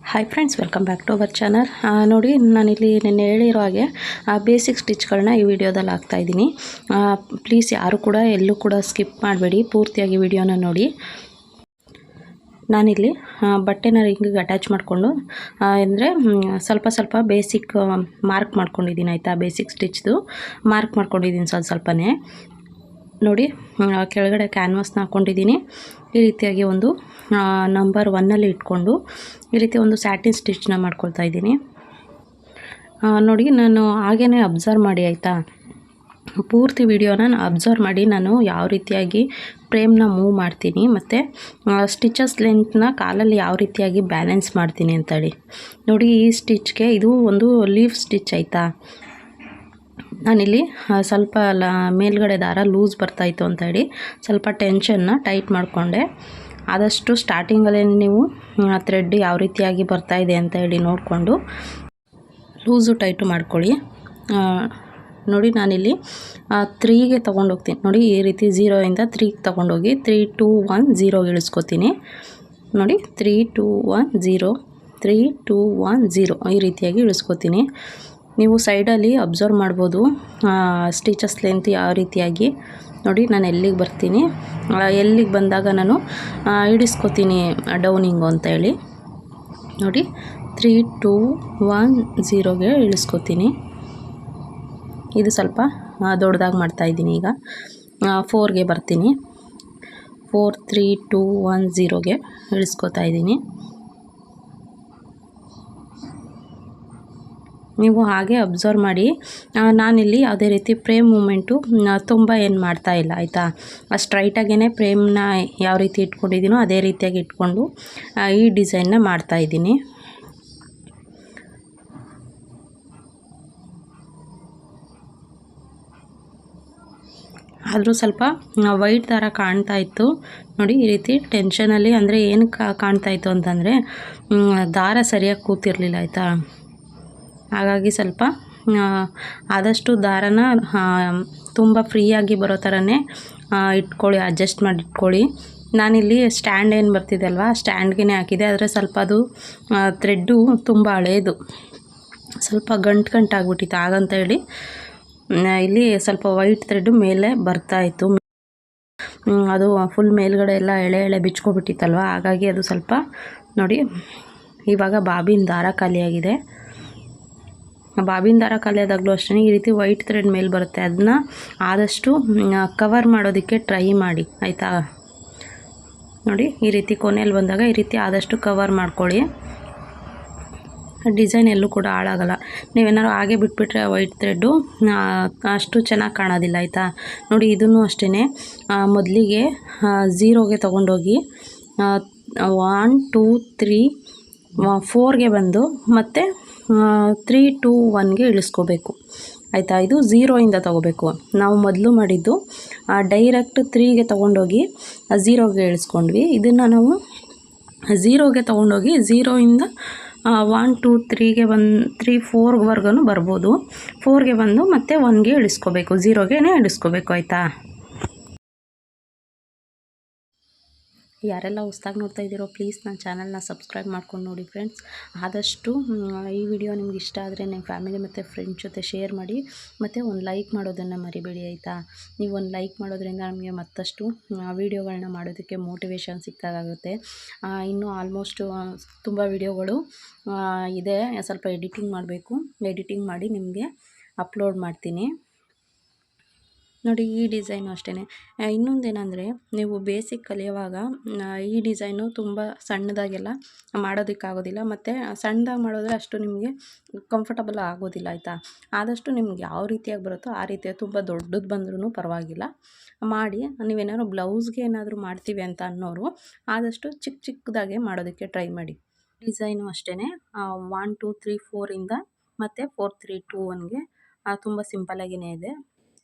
Hi friends, welcome back to our channel. ನೋಡಿ, ನಾನಿಲ್ಲಿ ನಿನ್ನೆ ಹೇಳಿರೋ ಹಾಗೆ ಬೇಸಿಕ್ ಸ್ಟಿಚ್ಗಳನ್ನ ಈ ವಿಡಿಯೋದಲ್ಲಿ ಹಾಕ್ತಾಯಿದ್ದೀನಿ. ಪ್ಲೀಸ್ ಯಾರು ಕೂಡ ಎಲ್ಲೂ ಕೂಡ ಸ್ಕಿಪ್ ಮಾಡಬೇಡಿ, ಪೂರ್ತಿಯಾಗಿ ವಿಡಿಯೋನ ನೋಡಿ. ನಾನಿಲ್ಲಿ ಬಟ್ಟೆನ ರಿಂಗಿಗೆ ಅಟ್ಯಾಚ್ ಮಾಡಿಕೊಂಡು ಅಂದರೆ ಸ್ವಲ್ಪ ಬೇಸಿಕ್ ಮಾರ್ಕ್ ಮಾಡ್ಕೊಂಡಿದ್ದೀನಿ ಆಯಿತಾ. ಬೇಸಿಕ್ ಸ್ಟಿಚ್ದು ಮಾರ್ಕ್ ಮಾಡ್ಕೊಂಡಿದ್ದೀನಿ ಸ್ವಲ್ಪನೇ. ನೋಡಿ, ಕೆಳಗಡೆ ಕ್ಯಾನ್ವಾಸ್ನ ಹಾಕ್ಕೊಂಡಿದ್ದೀನಿ. ಈ ರೀತಿಯಾಗಿ ಒಂದು ನಂಬರ್ 1 ಇಟ್ಕೊಂಡು ಈ ರೀತಿ ಒಂದು ಸ್ಯಾಟಿನ್ ಸ್ಟಿಚ್ನ ಮಾಡ್ಕೊಳ್ತಾ ಇದ್ದೀನಿ. ನೋಡಿ, ನಾನು ಹಾಗೇ ಅಬ್ಸರ್ವ್ ಮಾಡಿ ಆಯಿತಾ, ಪೂರ್ತಿ ವಿಡಿಯೋನ ಅಬ್ಸರ್ವ್ ಮಾಡಿ ನಾನು ಯಾವ ರೀತಿಯಾಗಿ ಫ್ರೇಮ್ನ ಮೂವ್ ಮಾಡ್ತೀನಿ ಮತ್ತು ಸ್ಟಿಚಸ್ ಲೆಂತ್ನ ಕಾಲಲ್ಲಿ ಯಾವ ರೀತಿಯಾಗಿ ಬ್ಯಾಲೆನ್ಸ್ ಮಾಡ್ತೀನಿ ಅಂತೇಳಿ. ನೋಡಿ, ಈ ಸ್ಟಿಚ್ಗೆ ಇದು ಒಂದು ಲೀಫ್ ಸ್ಟಿಚ್ ಆಯಿತಾ. ನಾನಿಲ್ಲಿ ಸ್ವಲ್ಪ ಮೇಲ್ಗಡೆ ದಾರ ಲೂಸ್ ಬರ್ತಾಯಿತ್ತು ಅಂತ ಹೇಳಿ ಸ್ವಲ್ಪ ಟೆನ್ಷನ್ನ ಟೈಟ್ ಮಾಡಿಕೊಂಡೆ. ಆದಷ್ಟು ಸ್ಟಾರ್ಟಿಂಗಲ್ಲೇ ನೀವು ಥ್ರೆಡ್ ಯಾವ ರೀತಿಯಾಗಿ ಬರ್ತಾಯಿದೆ ಅಂತ ಹೇಳಿ ನೋಡಿಕೊಂಡು ಲೂಸು ಟೈಟು ಮಾಡ್ಕೊಳ್ಳಿ. ನೋಡಿ, ನಾನಿಲ್ಲಿ 3ಗೆ ತೊಗೊಂಡೋಗ್ತೀನಿ. ನೋಡಿ, ಈ ರೀತಿ 0ಇಂದ 3ಗೆ ತೊಗೊಂಡೋಗಿ 3 2 1 0ಗೆ ಇಳಿಸ್ಕೊತೀನಿ. ನೋಡಿ, 3 2 1 0 3 2 1 0 ಈ ರೀತಿಯಾಗಿ ಇಳಿಸ್ಕೊತೀನಿ. ನೀವು ಸೈಡಲ್ಲಿ ಅಬ್ಸರ್ವ್ ಮಾಡ್ಬೋದು ಸ್ಟಿಚಸ್ ಲೆಂತ್ ಯಾವ ರೀತಿಯಾಗಿ. ನೋಡಿ, ನಾನು ಎಲ್ಲಿಗೆ ಬರ್ತೀನಿ, ಎಲ್ಲಿಗೆ ಬಂದಾಗ ನಾನು ಇಳಿಸ್ಕೊತೀನಿ ಡೌನಿಂಗು ಅಂತ ಹೇಳಿ. ನೋಡಿ, 3 2 1 0ಗೆ ಇಳಿಸ್ಕೊತೀನಿ. ಇದು ಸ್ವಲ್ಪ ದೊಡ್ಡದಾಗಿ ಮಾಡ್ತಾಯಿದ್ದೀನಿ. ಈಗ 4ಗೆ ಬರ್ತೀನಿ. 4 3 2 1 0ಗೆ ಇಳಿಸ್ಕೊತಾ ಇದ್ದೀನಿ. ನೀವು ಹಾಗೆ ಅಬ್ಸರ್ವ್ ಮಾಡಿ. ನಾನಿಲ್ಲಿ ಯಾವುದೇ ರೀತಿ ಫ್ರೇಮ್ ಮೂಮೆಂಟು ತುಂಬ ಏನು ಮಾಡ್ತಾಯಿಲ್ಲ ಆಯಿತಾ. ಸ್ಟ್ರೈಟಾಗೇ ಫ್ರೇಮ್ನ ಯಾವ ರೀತಿ ಇಟ್ಕೊಂಡಿದ್ದೀನೋ ಅದೇ ರೀತಿಯಾಗಿ ಇಟ್ಕೊಂಡು ಈ ಡಿಸೈನ್ನ ಮಾಡ್ತಾಯಿದ್ದೀನಿ. ಆದರೂ ಸ್ವಲ್ಪ ವೈಟ್ ದಾರ ಕಾಣ್ತಾ ಇತ್ತು. ನೋಡಿ, ಈ ರೀತಿ ಟೆನ್ಷನಲ್ಲಿ ಅಂದರೆ ಏನು ಕಾಣ್ತಾಯಿತ್ತು ಅಂತಂದರೆ ದಾರ ಸರಿಯಾಗಿ ಕೂತಿರಲಿಲ್ಲ ಆಯಿತಾ. ಹಾಗಾಗಿ ಸ್ವಲ್ಪ ಆದಷ್ಟು ದಾರನ ತುಂಬ ಫ್ರೀಯಾಗಿ ಬರೋ ಥರನೇ ಇಟ್ಕೊಳ್ಳಿ, ಅಡ್ಜಸ್ಟ್ ಮಾಡಿ ಇಟ್ಕೊಳ್ಳಿ. ನಾನಿಲ್ಲಿ ಸ್ಟ್ಯಾಂಡ್ ಏನು ಬರ್ತಿದೆ ಅಲ್ವಾ, ಸ್ಟ್ಯಾಂಡ್ಗೆ ಹಾಕಿದೆ. ಆದರೆ ಸ್ವಲ್ಪ ಅದು ಥ್ರೆಡ್ಡು ತುಂಬ ಹಳೇದು, ಸ್ವಲ್ಪ ಗಂಟಾಗ್ಬಿಟ್ಟಿತ್ತು. ಹಾಗಂತ ಹೇಳಿ ಇಲ್ಲಿ ಸ್ವಲ್ಪ ವೈಟ್ ಥ್ರೆಡ್ಡು ಮೇಲೆ ಬರ್ತಾಯಿತ್ತು. ಅದು ಫುಲ್ ಮೇಲ್ಗಡೆ ಎಲ್ಲ ಎಳೆ ಬಿಚ್ಕೊಬಿಟ್ಟಿತ್ತಲ್ವ. ಹಾಗಾಗಿ ಅದು ಸ್ವಲ್ಪ ನೋಡಿ, ಇವಾಗ ಬಾಬಿನ ದಾರ ಖಾಲಿಯಾಗಿದೆ. ಬಾಬಿನ ದಾರ ಖಾಲಿಯಾದಾಗಲೂ ಅಷ್ಟೇ ಈ ರೀತಿ ವೈಟ್ ಥ್ರೆಡ್ ಮೇಲೆ ಬರುತ್ತೆ. ಅದನ್ನ ಆದಷ್ಟು ಕವರ್ ಮಾಡೋದಕ್ಕೆ ಟ್ರೈ ಮಾಡಿ ಆಯಿತಾ. ನೋಡಿ, ಈ ರೀತಿ ಕೊನೆಯಲ್ಲಿ ಬಂದಾಗ ಈ ರೀತಿ ಆದಷ್ಟು ಕವರ್ ಮಾಡ್ಕೊಳ್ಳಿ. ಡಿಸೈನ್ ಎಲ್ಲೂ ಕೂಡ ಹಾಳಾಗಲ್ಲ. ನೀವೇನಾದ್ರು ಹಾಗೆ ಬಿಟ್ಬಿಟ್ರೆ ವೈಟ್ ಥ್ರೆಡ್ಡು ಅಷ್ಟು ಚೆನ್ನಾಗಿ ಕಾಣೋದಿಲ್ಲ ಆಯಿತಾ. ನೋಡಿ, ಇದನ್ನು ಅಷ್ಟೇ ಮೊದಲಿಗೆ 0ಗೆ ತೊಗೊಂಡೋಗಿ 1 2 3 4ಗೆ ಬಂದು ಮತ್ತು 3 2 1ಗೆ ಇಳಿಸ್ಕೋಬೇಕು ಆಯಿತಾ. ಇದು 0ಇಂದ ತೊಗೋಬೇಕು. ನಾವು ಮೊದಲು ಮಾಡಿದ್ದು ಡೈರೆಕ್ಟ್ 3ಗೆ ತೊಗೊಂಡೋಗಿ 0ಗೆ ಇಳಿಸ್ಕೊಂಡ್ವಿ. ಇದನ್ನು ನಾವು 0ಗೆ ತೊಗೊಂಡೋಗಿ 0ಇಂದ 1 2 3ಗೆ 3 4ವರೆಗೂ ಬರ್ಬೋದು. 4ಗೆ ಬಂದು ಮತ್ತೆ 1ಗೆ ಇಳಿಸ್ಕೋಬೇಕು, 0ಗೆ ಇಳಿಸ್ಕೋಬೇಕು ಆಯಿತಾ. ಯಾರೆಲ್ಲ ಹೊಸ್ದಾಗಿ ನೋಡ್ತಾ ಇದ್ದೀರೋ ಪ್ಲೀಸ್ ನನ್ನ ಚಾನಲ್ನ ಸಬ್ಸ್ಕ್ರೈಬ್ ಮಾಡ್ಕೊಂಡು ನೋಡಿ ಫ್ರೆಂಡ್ಸ್. ಆದಷ್ಟು ಈ ವಿಡಿಯೋ ನಿಮ್ಗೆ ಇಷ್ಟ ಆದರೆ ನಿಮ್ಮ ಫ್ಯಾಮಿಲಿ ಮತ್ತು ಫ್ರೆಂಡ್ಸ್ ಜೊತೆ ಶೇರ್ ಮಾಡಿ, ಮತ್ತು ಒಂದು ಲೈಕ್ ಮಾಡೋದನ್ನು ಮರಿಬೇಡಿ ಆಯಿತಾ. ನೀವು ಒಂದು ಲೈಕ್ ಮಾಡೋದ್ರಿಂದ ನಮಗೆ ಮತ್ತಷ್ಟು ವೀಡಿಯೋಗಳನ್ನ ಮಾಡೋದಕ್ಕೆ ಮೋಟಿವೇಶನ್ ಸಿಕ್ಕಾಗುತ್ತೆ. ಇನ್ನೂ ಆಲ್ಮೋಸ್ಟ್ ತುಂಬ ವಿಡಿಯೋಗಳು ಇದೆ, ಸ್ವಲ್ಪ ಎಡಿಟಿಂಗ್ ಮಾಡಬೇಕು. ಎಡಿಟಿಂಗ್ ಮಾಡಿ ನಿಮಗೆ ಅಪ್ಲೋಡ್ ಮಾಡ್ತೀನಿ. ನೋಡಿ, ಈ ಡಿಸೈನು ಅಷ್ಟೇ. ಇನ್ನೊಂದೇನೆಂದರೆ, ನೀವು ಬೇಸಿಕ್ ಕಲಿಯುವಾಗ ಈ ಡಿಸೈನು ತುಂಬ ಸಣ್ಣದಾಗೆಲ್ಲ ಮಾಡೋದಕ್ಕಾಗೋದಿಲ್ಲ, ಮತ್ತು ಸಣ್ಣದಾಗಿ ಮಾಡಿದ್ರೆ ಅಷ್ಟು ನಿಮಗೆ ಕಂಫರ್ಟಬಲ್ ಆಗೋದಿಲ್ಲ ಆಯಿತಾ. ಆದಷ್ಟು ನಿಮ್ಗೆ ಯಾವ ರೀತಿಯಾಗಿ ಬರುತ್ತೋ ಆ ರೀತಿಯಾಗಿ, ತುಂಬ ದೊಡ್ಡದು ಬಂದ್ರೂ ಪರವಾಗಿಲ್ಲ ಮಾಡಿ. ನೀವೇನಾದ್ರು ಬ್ಲೌಸ್ಗೆ ಏನಾದರೂ ಮಾಡ್ತೀವಿ ಅಂತ ಅನ್ನೋರು ಆದಷ್ಟು ಚಿಕ್ಕದಾಗೆ ಮಾಡೋದಕ್ಕೆ ಟ್ರೈ ಮಾಡಿ. ಡಿಸೈನು ಅಷ್ಟೇ 1 2 3 4ಇಂದ ಮತ್ತು 4 3 2 1ಗೆ ತುಂಬ ಸಿಂಪಲ್ಲಾಗಿಯೇ ಇದೆ.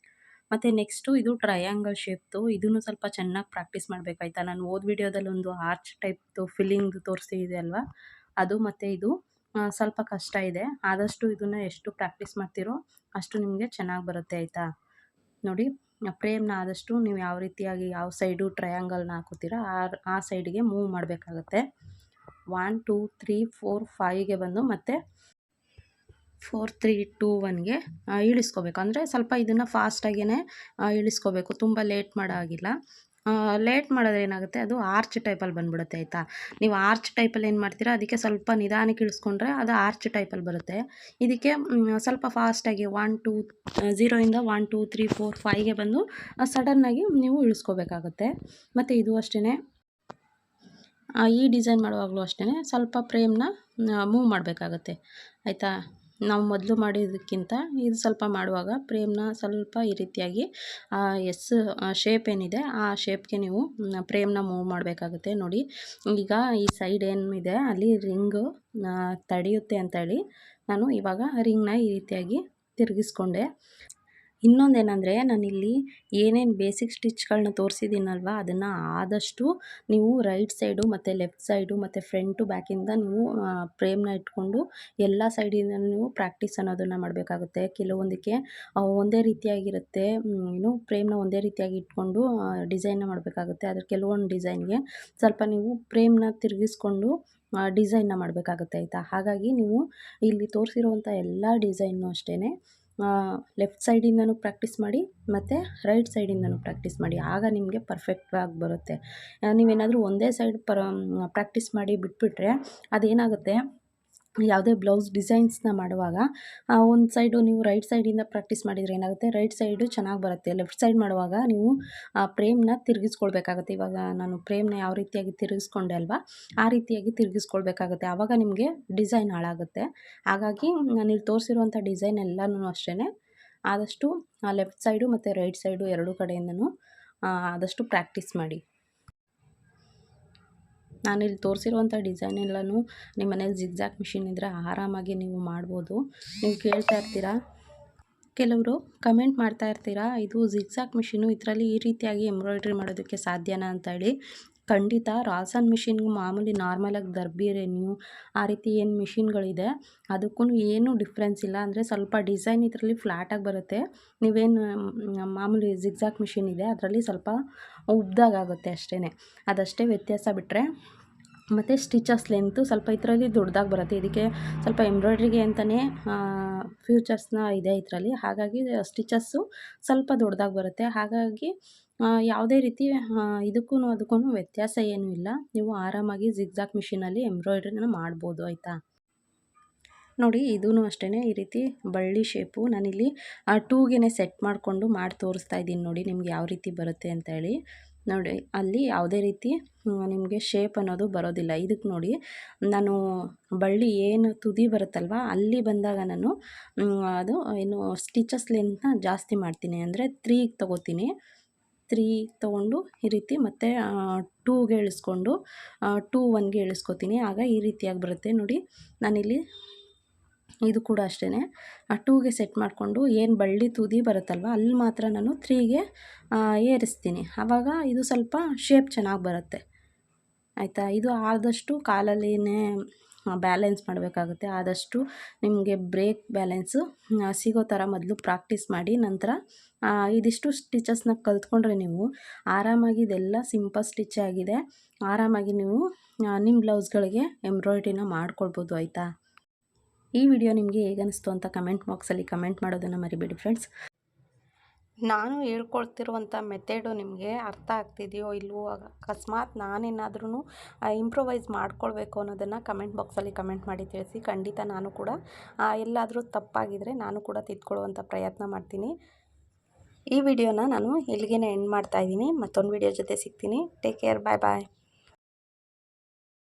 ಮತ್ತು ನೆಕ್ಸ್ಟು ಇದು ಟ್ರಯಾಂಗಲ್ ಶೇಪ್ದು. ಇದನ್ನು ಸ್ವಲ್ಪ ಚೆನ್ನಾಗಿ ಪ್ರಾಕ್ಟೀಸ್ ಮಾಡಬೇಕಾಯ್ತಾ. ನಾನು ಓದ್ ವಿಡಿಯೋದಲ್ಲಿ ಒಂದು ಆರ್ಚ್ ಟೈಪ್ದು ಫಿಲ್ಲಿಂಗ್ದು ತೋರಿಸಿದೆ ಅಲ್ವಾ, ಅದು ಮತ್ತು ಇದು ಸ್ವಲ್ಪ ಕಷ್ಟ ಇದೆ. ಆದಷ್ಟು ಇದನ್ನು ಎಷ್ಟು ಪ್ರಾಕ್ಟೀಸ್ ಮಾಡ್ತೀರೋ ಅಷ್ಟು ನಿಮಗೆ ಚೆನ್ನಾಗಿ ಬರುತ್ತೆ ಆಯಿತಾ. ನೋಡಿ, ಫ್ರೇಮ್ನ ಆದಷ್ಟು ನೀವು ಯಾವ ರೀತಿಯಾಗಿ ಯಾವ ಸೈಡು ಟ್ರಯಾಂಗಲ್ನ ಹಾಕೋತೀರ ಆ ಸೈಡಿಗೆ ಮೂವ್ ಮಾಡಬೇಕಾಗತ್ತೆ. 1 2 3 4 5ಗೆ ಬಂದು ಮತ್ತೆ 4 3 2 1ಗೆ ಇಳಿಸ್ಕೋಬೇಕು. ಅಂದರೆ ಸ್ವಲ್ಪ ಇದನ್ನು ಫಾಸ್ಟಾಗೇ ಇಳಿಸ್ಕೋಬೇಕು, ತುಂಬ ಲೇಟ್ ಮಾಡೋ ಹಾಗಿಲ್ಲ. ಲೇಟ್ ಮಾಡಿದ್ರೆ ಏನಾಗುತ್ತೆ, ಅದು ಆರ್ಚ್ ಟೈಪಲ್ಲಿ ಬಂದ್ಬಿಡುತ್ತೆ ಆಯಿತಾ. ನೀವು ಆರ್ಚ್ ಟೈಪಲ್ಲಿ ಏನು ಮಾಡ್ತೀರಾ, ಅದಕ್ಕೆ ಸ್ವಲ್ಪ ನಿಧಾನಕ್ಕೆ ಇಳಿಸ್ಕೊಂಡ್ರೆ ಅದು ಆರ್ಚ್ ಟೈಪಲ್ಲಿ ಬರುತ್ತೆ. ಇದಕ್ಕೆ ಸ್ವಲ್ಪ ಫಾಸ್ಟಾಗಿ 1 2 0ಇಂದ 1 2 3 4 5ಗೆ ಬಂದು ಸಡನ್ನಾಗಿ ನೀವು ಇಳಿಸ್ಕೋಬೇಕಾಗುತ್ತೆ. ಮತ್ತು ಇದು ಅಷ್ಟೇ, ಈ ಡಿಸೈನ್ ಮಾಡುವಾಗಲೂ ಅಷ್ಟೇ ಸ್ವಲ್ಪ ಫ್ರೇಮ್ನ ಮೂವ್ ಮಾಡಬೇಕಾಗತ್ತೆ ಆಯಿತಾ. ನಾವು ಮೊದಲು ಮಾಡಿದ್ದಕ್ಕಿಂತ ಇದು ಸ್ವಲ್ಪ ಮಾಡುವಾಗ ಫ್ರೇಮ್ನ ಸ್ವಲ್ಪ ಈ ರೀತಿಯಾಗಿ ಎಸ್ ಶೇಪ್ ಏನಿದೆ ಆ ಶೇಪ್ಗೆ ನೀವು ಫ್ರೇಮ್ನ ಮೂವ್ ಮಾಡಬೇಕಾಗುತ್ತೆ. ನೋಡಿ ಈಗ ಈ ಸೈಡ್ ಏನಿದೆ ಅಲ್ಲಿ ರಿಂಗು ತಡೆಯುತ್ತೆ ಅಂತೇಳಿ ನಾನು ಇವಾಗ ರಿಂಗ್ನ ಈ ರೀತಿಯಾಗಿ ತಿರುಗಿಸ್ಕೊಂಡೆ. ಇನ್ನೊಂದೇನೆಂದರೆ, ನಾನಿಲ್ಲಿ ಏನೇನು ಬೇಸಿಕ್ ಸ್ಟಿಚ್ಗಳನ್ನ ತೋರಿಸಿದ್ದೀನಲ್ವ, ಅದನ್ನು ಆದಷ್ಟು ನೀವು ರೈಟ್ ಸೈಡು ಮತ್ತು ಲೆಫ್ಟ್ ಸೈಡು ಮತ್ತು ಫ್ರಂಟು ಬ್ಯಾಕಿಂದ ನೀವು ಫ್ರೇಮ್ನ ಇಟ್ಕೊಂಡು ಎಲ್ಲ ಸೈಡಿಂದ ನೀವು ಪ್ರಾಕ್ಟೀಸ್ ಅನ್ನೋದನ್ನು ಮಾಡಬೇಕಾಗುತ್ತೆ. ಕೆಲವೊಂದಕ್ಕೆ ಒಂದೇ ರೀತಿಯಾಗಿರುತ್ತೆ, ಫ್ರೇಮ್ನ ಒಂದೇ ರೀತಿಯಾಗಿ ಇಟ್ಕೊಂಡು ಡಿಸೈನ್ನ ಮಾಡಬೇಕಾಗುತ್ತೆ. ಆದರೆ ಕೆಲವೊಂದು ಡಿಸೈನ್ಗೆ ಸ್ವಲ್ಪ ನೀವು ಫ್ರೇಮ್ನ ತಿರುಗಿಸ್ಕೊಂಡು ಡಿಸೈನ್ನ ಮಾಡಬೇಕಾಗುತ್ತೆ ಆಯಿತಾ. ಹಾಗಾಗಿ ನೀವು ಇಲ್ಲಿ ತೋರಿಸಿರುವಂಥ ಎಲ್ಲ ಡಿಸೈನ್ನು ಅಷ್ಟೇ ಲೆಫ್ಟ್ ಸೈಡಿಂದನೂ ಪ್ರಾಕ್ಟೀಸ್ ಮಾಡಿ ಮತ್ತು ರೈಟ್ ಸೈಡಿಂದನೂ ಪ್ರಾಕ್ಟೀಸ್ ಮಾಡಿ, ಆಗ ನಿಮಗೆ ಪರ್ಫೆಕ್ಟಾಗಿ ಬರುತ್ತೆ. ನೀವೇನಾದರೂ ಒಂದೇ ಸೈಡ್ ಪ್ರಾಕ್ಟೀಸ್ ಮಾಡಿ ಬಿಟ್ಬಿಟ್ರೆ ಅದೇನಾಗುತ್ತೆ, ಯಾವುದೇ ಬ್ಲೌಸ್ ಡಿಸೈನ್ಸ್ನ ಮಾಡುವಾಗ ಒಂದು ಸೈಡು ನೀವು ರೈಟ್ ಸೈಡಿಂದ ಪ್ರಾಕ್ಟೀಸ್ ಮಾಡಿದರೆ ಏನಾಗುತ್ತೆ, ರೈಟ್ ಸೈಡು ಚೆನ್ನಾಗಿ ಬರುತ್ತೆ. ಲೆಫ್ಟ್ ಸೈಡ್ ಮಾಡುವಾಗ ನೀವು ಫ್ರೇಮ್ನ ತಿರುಗಿಸ್ಕೊಳ್ಬೇಕಾಗುತ್ತೆ. ಇವಾಗ ನಾನು ಫ್ರೇಮ್ನ ಯಾವ ರೀತಿಯಾಗಿ ತಿರುಗಿಸ್ಕೊಂಡೆ ಅಲ್ವಾ, ಆ ರೀತಿಯಾಗಿ ತಿರುಗಿಸ್ಕೊಳ್ಬೇಕಾಗುತ್ತೆ. ಆವಾಗ ನಿಮಗೆ ಡಿಸೈನ್ ಹಾಳಾಗುತ್ತೆ. ಹಾಗಾಗಿ ನಾನಿಲ್ಲಿ ತೋರಿಸಿರುವಂಥ ಡಿಸೈನ್ ಎಲ್ಲನೂ ಅಷ್ಟೇ ಆದಷ್ಟು ಲೆಫ್ಟ್ ಸೈಡು ಮತ್ತು ರೈಟ್ ಸೈಡು ಎರಡೂ ಕಡೆಯಿಂದನೂ ಆದಷ್ಟು ಪ್ರಾಕ್ಟೀಸ್ ಮಾಡಿ. ನಾನಿಲ್ಲಿ ತೋರಿಸಿರುವಂಥ ಡಿಸೈನ್ ಎಲ್ಲನೂ ನಿಮ್ಮ ಮನೇಲಿ ಜಿಗ್ಜಾಗ್ ಮಿಷಿನ್ ಇದ್ದರೆ ಆರಾಮಾಗಿ ನೀವು ಮಾಡ್ಬೋದು. ನೀವು ಕೇಳ್ತಾ ಇರ್ತೀರಾ, ಕೆಲವರು ಕಮೆಂಟ್ ಮಾಡ್ತಾ ಇರ್ತೀರಾ, ಇದು ಜಿಗ್ಜಾಗ್ ಮಿಷಿನು, ಇದರಲ್ಲಿ ಈ ರೀತಿಯಾಗಿ ಎಂಬ್ರಾಯ್ಡ್ರಿ ಮಾಡೋದಕ್ಕೆ ಸಾಧ್ಯನಾ ಅಂತೇಳಿ. ಖಂಡಿತ ರಾಸನ್ ಮಿಷಿನ್ಗೂ ಮಾಮೂಲಿ ನಾರ್ಮಲಾಗಿ ದರ್ಬಿ ರೆನ್ಯೂ ಆ ರೀತಿ ಏನು ಮಿಷಿನ್ಗಳಿದೆ ಅದಕ್ಕೂ ಏನೂ ಡಿಫ್ರೆನ್ಸ್ ಇಲ್ಲ. ಅಂದರೆ ಸ್ವಲ್ಪ ಡಿಸೈನ್ ಇದರಲ್ಲಿ ಫ್ಲ್ಯಾಟಾಗಿ ಬರುತ್ತೆ. ನೀವೇನು ಮಾಮೂಲಿ ಜಿಗ್ಜಾಗ್ ಮಿಷಿನ್ ಇದೆ ಅದರಲ್ಲಿ ಸ್ವಲ್ಪ ಉಬ್ದಾಗುತ್ತೆ ಅಷ್ಟೇ, ಅದಷ್ಟೇ ವ್ಯತ್ಯಾಸ ಬಿಟ್ಟರೆ. ಮತ್ತು ಸ್ಟಿಚಸ್ ಲೆಂತು ಸ್ವಲ್ಪ ಇದರಲ್ಲಿ ದೊಡ್ಡದಾಗಿ ಬರುತ್ತೆ. ಇದಕ್ಕೆ ಸ್ವಲ್ಪ ಎಂಬ್ರಾಯ್ಡ್ರಿಗೆ ಅಂತಲೇ ಫ್ಯೂಚರ್ಸ್ನ ಇದೆ ಇದರಲ್ಲಿ. ಹಾಗಾಗಿ ಸ್ಟಿಚಸ್ಸು ಸ್ವಲ್ಪ ದೊಡ್ಡದಾಗಿ ಬರುತ್ತೆ. ಹಾಗಾಗಿ ಯಾವುದೇ ರೀತಿ ಅದಕ್ಕೂ ವ್ಯತ್ಯಾಸ ಏನೂ ಇಲ್ಲ. ನೀವು ಆರಾಮಾಗಿ ಜಿಗ್ಜಾಗ್ ಮಿಷಿನಲ್ಲಿ ಎಂಬ್ರಾಯ್ಡ್ರಿನ ಮಾಡ್ಬೋದು ಆಯಿತಾ. ನೋಡಿ ಇದೂ ಅಷ್ಟೇ ಈ ರೀತಿ ಬಳ್ಳಿ ಶೇಪು ನಾನಿಲ್ಲಿ 2ಗೆ ಸೆಟ್ ಮಾಡಿಕೊಂಡು ಮಾಡಿ ತೋರಿಸ್ತಾ ಇದ್ದೀನಿ. ನೋಡಿ ನಿಮ್ಗೆ ಯಾವ ರೀತಿ ಬರುತ್ತೆ ಅಂತೇಳಿ. ನೋಡಿ ಅಲ್ಲಿ ಯಾವುದೇ ರೀತಿ ನಿಮಗೆ ಶೇಪ್ ಅನ್ನೋದು ಬರೋದಿಲ್ಲ. ಇದಕ್ಕೆ ನೋಡಿ ನಾನು ಬಳ್ಳಿ ಏನು ತುದಿ ಬರುತ್ತಲ್ವ ಅಲ್ಲಿ ಬಂದಾಗ ನಾನು ಅದು ಏನು ಸ್ಟಿಚಸ್ ಲೆಂತ್ನ ಜಾಸ್ತಿ ಮಾಡ್ತೀನಿ. ಅಂದರೆ 3 ತೊಗೋತೀನಿ. 3 ತೊಗೊಂಡು ಈ ರೀತಿ ಮತ್ತು 2ಗೆ ಇಳಿಸ್ಕೊಂಡು 2 1ಗೆ ಇಳಿಸ್ಕೊತೀನಿ. ಆಗ ಈ ರೀತಿಯಾಗಿ ಬರುತ್ತೆ. ನೋಡಿ ನಾನಿಲ್ಲಿ ಇದು ಕೂಡ ಅಷ್ಟೇ 2ಗೆ ಸೆಟ್ ಮಾಡಿಕೊಂಡು ಏನು ಬಳ್ಳಿ ತುದಿ ಬರುತ್ತಲ್ವ ಅಲ್ಲಿ ಮಾತ್ರ ನಾನು 3ಗೆ ಏರಿಸ್ತೀನಿ. ಆವಾಗ ಇದು ಸ್ವಲ್ಪ ಶೇಪ್ ಚೆನ್ನಾಗಿ ಬರುತ್ತೆ ಆಯಿತಾ. ಇದು ಆದಷ್ಟು ಕಾಲಲ್ಲಿನೇ ಬ್ಯಾಲೆನ್ಸ್ ಮಾಡಬೇಕಾಗುತ್ತೆ. ಆದಷ್ಟು ನಿಮಗೆ ಬ್ರೇಕ್ ಬ್ಯಾಲೆನ್ಸು ಸಿಗೋ ಥರ ಮೊದಲು ಪ್ರಾಕ್ಟೀಸ್ ಮಾಡಿ, ನಂತರ ಇದಿಷ್ಟು ಸ್ಟಿಚಸ್ನ ಕಲ್ತ್ಕೊಂಡ್ರೆ ನೀವು ಆರಾಮಾಗಿ ಇದೆಲ್ಲ ಸಿಂಪಲ್ ಸ್ಟಿಚ್ ಆಗಿದೆ, ಆರಾಮಾಗಿ ನೀವು ನಿಮ್ಮ ಬ್ಲೌಸ್ಗಳಿಗೆ ಎಂಬ್ರಾಯ್ಡ್ರಿನ ಮಾಡ್ಕೊಳ್ಬೋದು ಆಯಿತಾ. ಈ ವಿಡಿಯೋ ನಿಮಗೆ ಹೇಗನ್ನಿಸ್ತು ಅಂತ ಕಮೆಂಟ್ ಬಾಕ್ಸಲ್ಲಿ ಕಮೆಂಟ್ ಮಾಡೋದನ್ನು ಮರಿಬೇಡಿ ಫ್ರೆಂಡ್ಸ್. ನಾನು ಹೇಳ್ಕೊಳ್ತಿರುವಂಥ ಮೆಥಡು ನಿಮಗೆ ಅರ್ಥ ಆಗ್ತಿದೆಯೋ ಇಲ್ವೋ, ಅಕಸ್ಮಾತ್ ನಾನೇನಾದ್ರೂ ಇಂಪ್ರೊವೈಸ್ ಮಾಡ್ಕೊಳ್ಬೇಕು ಅನ್ನೋದನ್ನು ಕಮೆಂಟ್ ಬಾಕ್ಸಲ್ಲಿ ಕಮೆಂಟ್ ಮಾಡಿ ತಿಳಿಸಿ. ಖಂಡಿತ ನಾನು ಕೂಡ ಎಲ್ಲಾದರೂ ತಪ್ಪಾಗಿದ್ದರೆ ನಾನು ಕೂಡ ತಿದ್ಕೊಳ್ಳುವಂಥ ಪ್ರಯತ್ನ ಮಾಡ್ತೀನಿ. ಈ ವಿಡಿಯೋನ ನಾನು ಇಲ್ಲಿಗೆ ಎಂಡ್ ಮಾಡ್ತಾಯಿದ್ದೀನಿ. ಮತ್ತೊಂದು ವಿಡಿಯೋ ಜೊತೆ ಸಿಗ್ತೀನಿ. ಟೇಕ್ ಕೇರ್, ಬಾಯ್ ಬಾಯ್.